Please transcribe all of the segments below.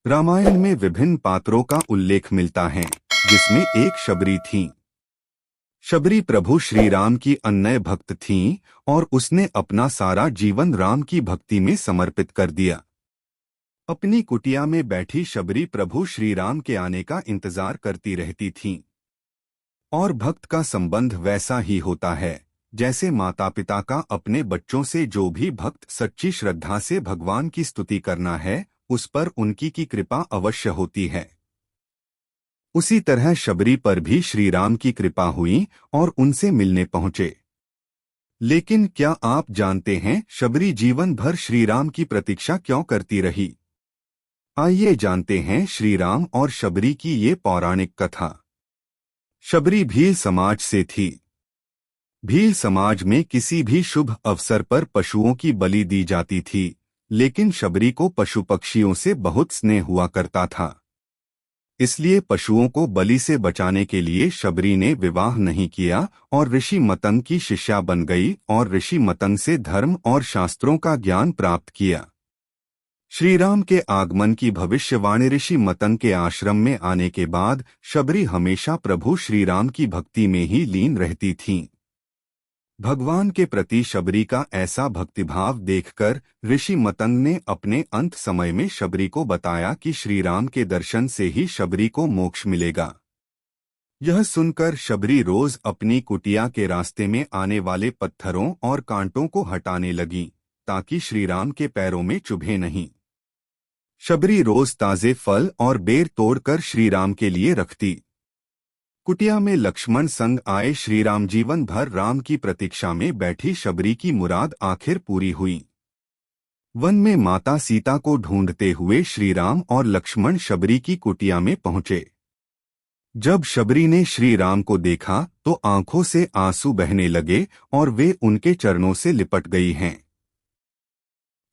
रामायण में विभिन्न पात्रों का उल्लेख मिलता है, जिसमें एक शबरी थी। शबरी प्रभु श्री राम की अनन्य भक्त थीं और उसने अपना सारा जीवन राम की भक्ति में समर्पित कर दिया। अपनी कुटिया में बैठी शबरी प्रभु श्री राम के आने का इंतजार करती रहती थीं। और भक्त का संबंध वैसा ही होता है जैसे माता पिता का अपने बच्चों से। जो भी भक्त सच्ची श्रद्धा से भगवान की स्तुति करना है, उस पर उनकी की कृपा अवश्य होती है। उसी तरह शबरी पर भी श्री राम की कृपा हुई और उनसे मिलने पहुंचे। लेकिन क्या आप जानते हैं शबरी जीवन भर श्री राम की प्रतीक्षा क्यों करती रही? आइए जानते हैं श्री राम और शबरी की ये पौराणिक कथा। शबरी भील समाज से थी। भील समाज में किसी भी शुभ अवसर पर पशुओं की बलि दी जाती थी, लेकिन शबरी को पशु पक्षियों से बहुत स्नेह हुआ करता था। इसलिए पशुओं को बलि से बचाने के लिए शबरी ने विवाह नहीं किया और ऋषि मतंग की शिष्या बन गई और ऋषि मतंग से धर्म और शास्त्रों का ज्ञान प्राप्त किया। श्री राम के आगमन की भविष्यवाणी ऋषि मतंग के आश्रम में आने के बाद शबरी हमेशा प्रभु श्री राम की भक्ति में ही लीन रहती थीं। भगवान के प्रति शबरी का ऐसा भक्तिभाव देखकर ऋषि मतंग ने अपने अंत समय में शबरी को बताया कि श्री राम के दर्शन से ही शबरी को मोक्ष मिलेगा। यह सुनकर शबरी रोज अपनी कुटिया के रास्ते में आने वाले पत्थरों और कांटों को हटाने लगी, ताकि श्री राम के पैरों में चुभे नहीं। शबरी रोज ताजे फल और बेर तोड़कर श्री राम के लिए रखती। कुटिया में लक्ष्मण संग आए श्री राम। जीवन भर राम की प्रतीक्षा में बैठी शबरी की मुराद आखिर पूरी हुई। वन में माता सीता को ढूंढते हुए श्री राम और लक्ष्मण शबरी की कुटिया में पहुंचे। जब शबरी ने श्री राम को देखा तो आंखों से आंसू बहने लगे और वे उनके चरणों से लिपट गई हैं।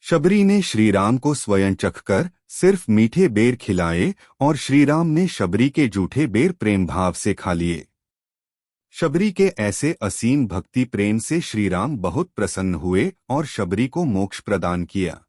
शबरी ने श्री राम को स्वयं चखकर सिर्फ मीठे बेर खिलाए और श्री राम ने शबरी के जूठे बेर प्रेम भाव से खा लिए। शबरी के ऐसे असीम भक्ति प्रेम से श्री राम बहुत प्रसन्न हुए और शबरी को मोक्ष प्रदान किया।